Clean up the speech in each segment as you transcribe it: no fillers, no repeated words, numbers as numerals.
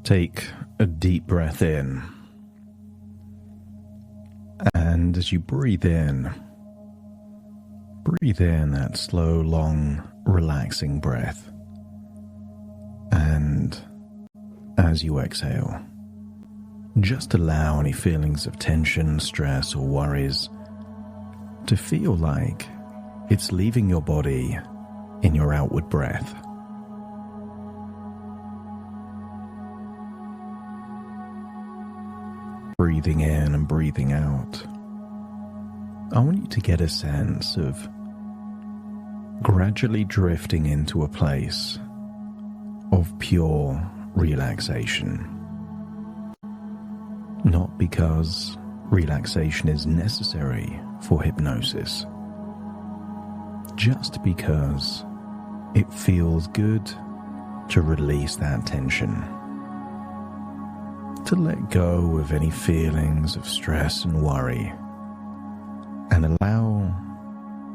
Take a deep breath in, and as you breathe in that slow, long, relaxing breath, and as you exhale, just allow any feelings of tension, stress, or worries to feel like it's leaving your body in your outward breath. Breathing in and breathing out, I want you to get a sense of gradually drifting into a place of pure relaxation. Not because relaxation is necessary for hypnosis, just because it feels good to release that tension, to let go of any feelings of stress and worry, and allow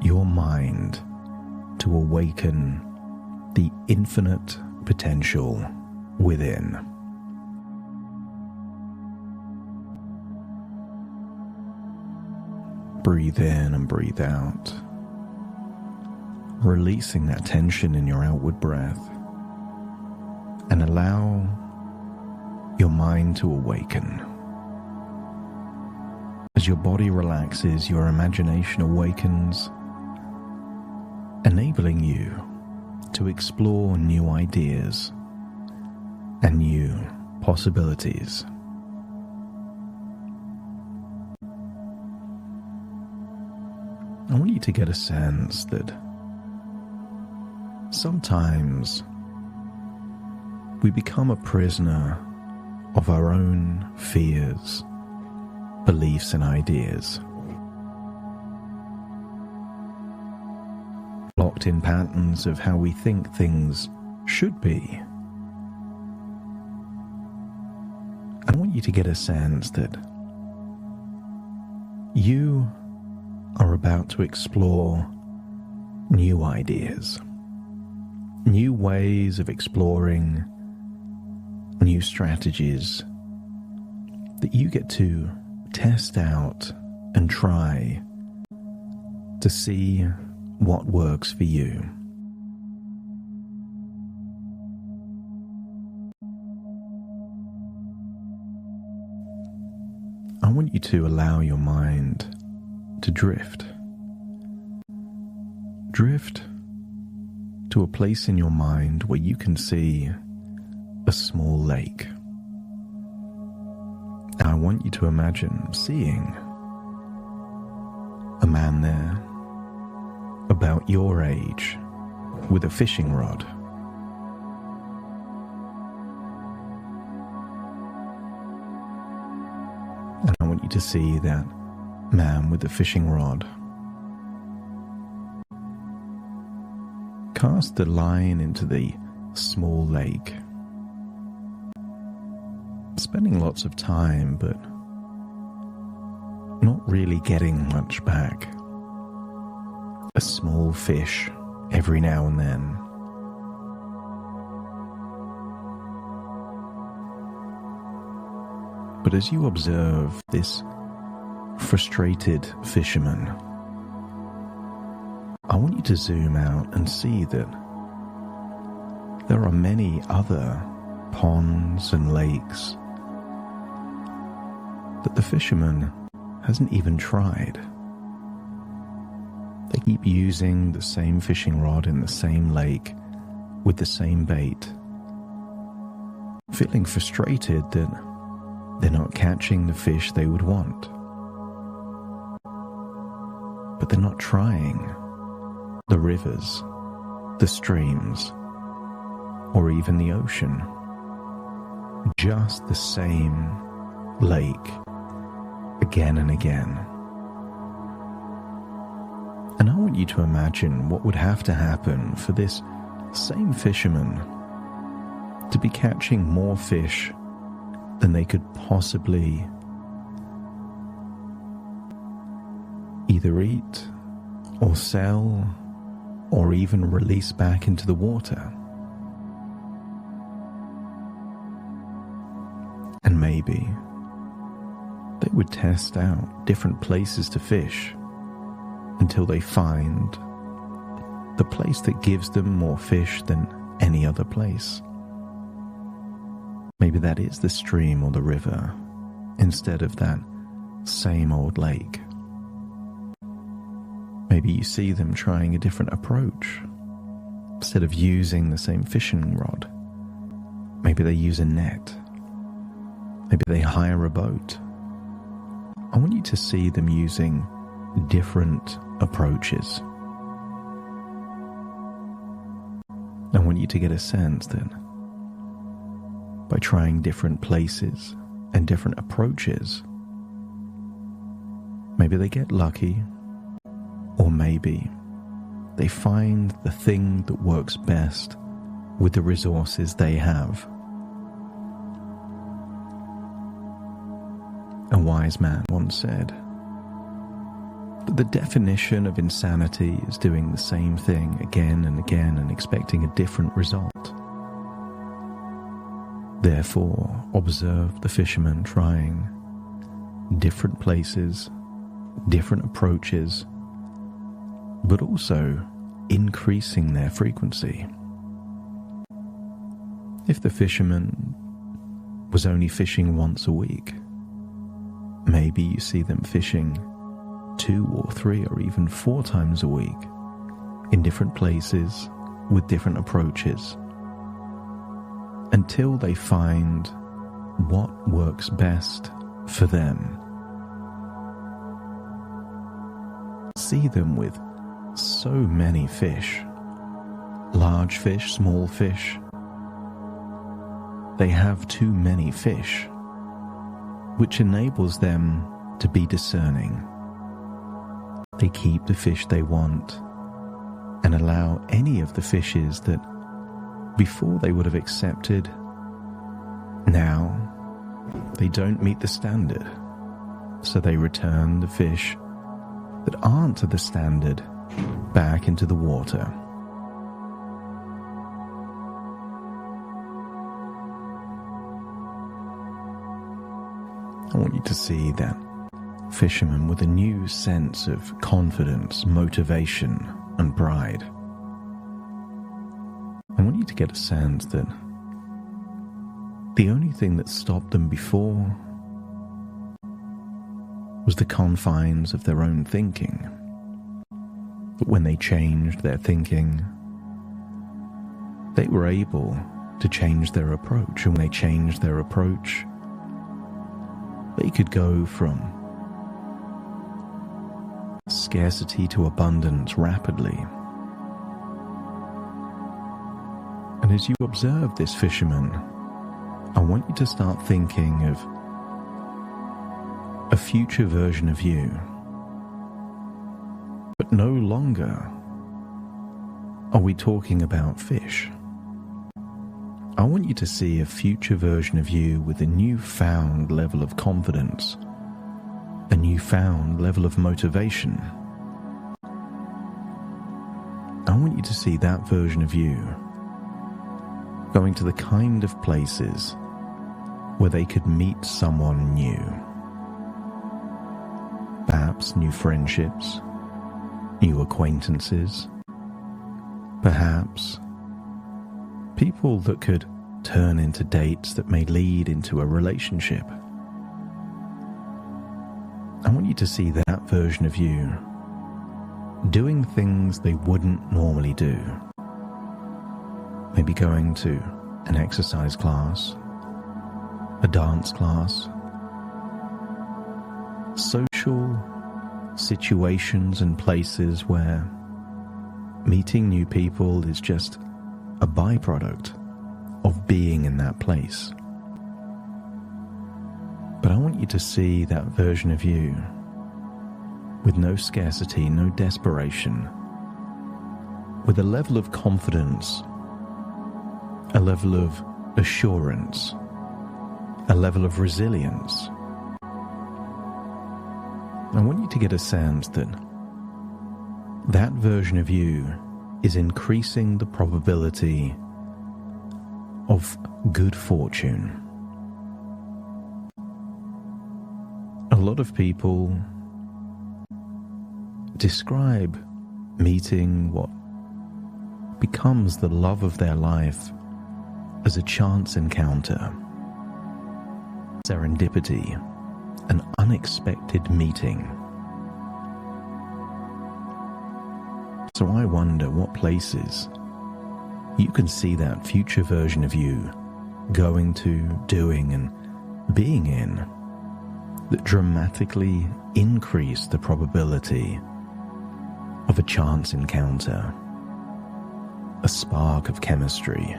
your mind to awaken the infinite potential within. Breathe in and breathe out, releasing that tension in your outward breath, and allow your mind to awaken. As your body relaxes, your imagination awakens, enabling you to explore new ideas and new possibilities. I want you to get a sense that sometimes we become a prisoner of our own fears, beliefs, and ideas. Locked in patterns of how we think things should be. I want you to get a sense that you are about to explore new ideas, new ways of exploring, new strategies that you get to test out and try to see what works for you. I want you to allow your mind to drift. Drift to a place in your mind where you can see a small lake. And I want you to imagine seeing a man there about your age with a fishing rod. And I want you to see that man with the fishing rod cast the line into the small lake, spending lots of time but not really getting much back. A small fish every now and then. But as you observe this frustrated fisherman, I want you to zoom out and see that there are many other ponds and lakes that the fisherman hasn't even tried. They keep using the same fishing rod in the same lake with the same bait, feeling frustrated that they're not catching the fish they would want. But they're not trying the rivers, the streams, or even the ocean. Just the same lake again and again. And I want you to imagine what would have to happen for this same fisherman to be catching more fish than they could possibly either eat or sell or even release back into the water. maybe they would test out different places to fish until they find the place that gives them more fish than any other place. Maybe that is the stream or the river instead of that same old lake. Maybe you see them trying a different approach. Instead of using the same fishing rod, maybe they use a net. Maybe they hire a boat. I want you to see them using different approaches. I want you to get a sense that by trying different places and different approaches, maybe they get lucky, or maybe they find the thing that works best with the resources they have. A wise man once said that the definition of insanity is doing the same thing again and again and expecting a different result. Therefore, observe the fisherman trying different places, different approaches, but also increasing their frequency. If the fisherman was only fishing once a week, maybe you see them fishing 2 or 3 or even 4 times a week in different places with different approaches until they find what works best for them. See them with so many fish, large fish, small fish. They have too many fish, which enables them to be discerning. They keep the fish they want and allow any of the fishes that before they would have accepted, now they don't meet the standard, so they return the fish that aren't to the standard back into the water. I want you to see that fisherman with a new sense of confidence, motivation, and pride. I want you to get a sense that the only thing that stopped them before was the confines of their own thinking. But when they changed their thinking, they were able to change their approach. And when they changed their approach, they could go from scarcity to abundance rapidly. And as you observe this fisherman, I want you to start thinking of a future version of you. But no longer are we talking about fish. I want you to see a future version of you with a newfound level of confidence, a newfound level of motivation. I want you to see that version of you going to the kind of places where they could meet someone new. Perhaps new friendships, new acquaintances, perhaps people that could turn into dates that may lead into a relationship. I want you to see that version of you doing things they wouldn't normally do. Maybe going to an exercise class, a dance class, social situations and places where meeting new people is just a byproduct of being in that place. But I want you to see that version of you with no scarcity, no desperation, with a level of confidence, a level of assurance, a level of resilience. I want you to get a sense that that version of you is increasing the probability of good fortune. lot of people describe meeting what becomes the love of their life as a chance encounter, serendipity, an unexpected meeting. So I wonder what places you can see that future version of you going to, doing, and being in that dramatically increase the probability of a chance encounter, a spark of chemistry,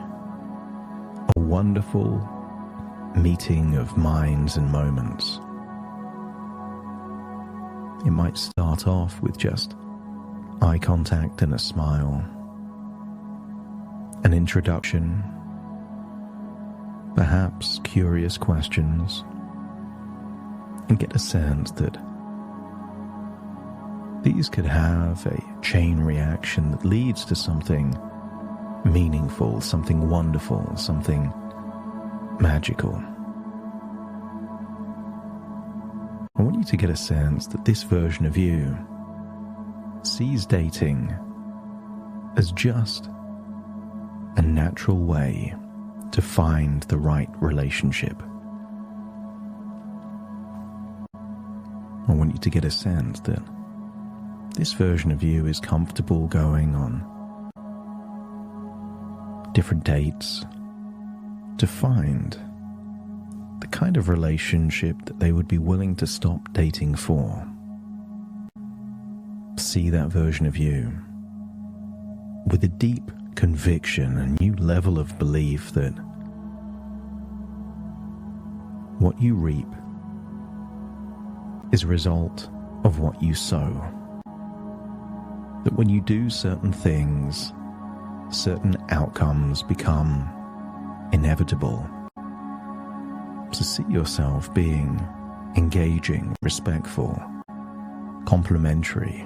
a wonderful meeting of minds and moments. It might start off with just eye contact and a smile, an introduction, perhaps curious questions, and get a sense that these could have a chain reaction that leads to something meaningful, something wonderful, something magical. I want you to get a sense that this version of you sees dating as just a natural way to find the right relationship. I want you to get a sense that this version of you is comfortable going on different dates to find the kind of relationship that they would be willing to stop dating for. See that version of you with a deep conviction, a new level of belief that what you reap is a result of what you sow. That when you do certain things, certain outcomes become inevitable. So see yourself being engaging, respectful, complimentary,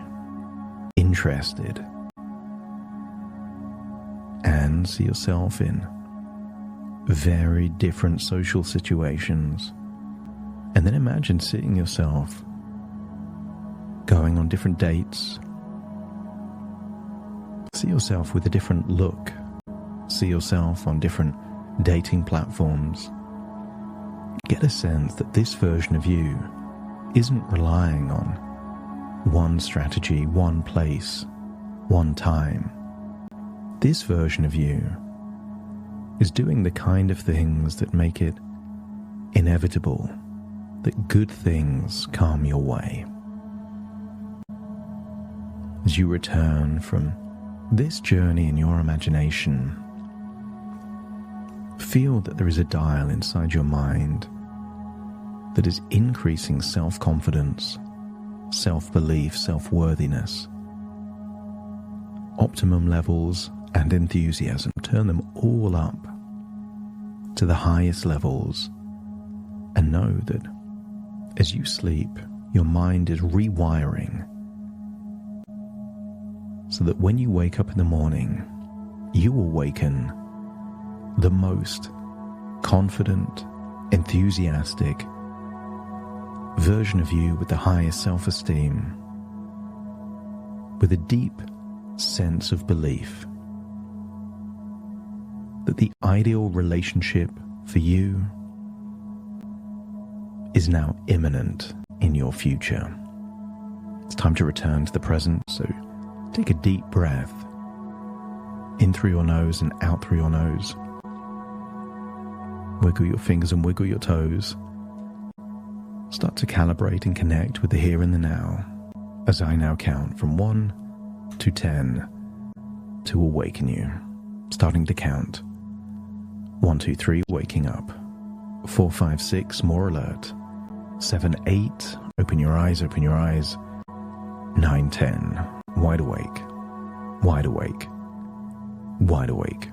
interested, and see yourself in very different social situations. And then imagine seeing yourself going on different dates. See yourself with a different look. See yourself on different dating platforms. Get a sense that this version of you isn't relying on one strategy, one place, one time. This version of you is doing the kind of things that make it inevitable that good things come your way. As you return from this journey in your imagination, feel that there is a dial inside your mind that is increasing self-confidence, self-belief, self-worthiness, optimum levels and enthusiasm. Turn them all up to the highest levels and know that as you sleep, your mind is rewiring so that when you wake up in the morning, you awaken the most confident, enthusiastic version of you with the highest self-esteem, with a deep sense of belief that the ideal relationship for you is now imminent in your future. It's time to return to the present, so take a deep breath in through your nose and out through your nose. Wiggle your fingers and wiggle your toes. Start to calibrate and connect with the here and the now as I now count from 1 to 10 to awaken you. Starting to count. 1, 2, 3, waking up. 4, 5, 6, more alert. 7, 8, open your eyes, open your eyes. 9, 10, wide awake, wide awake, wide awake.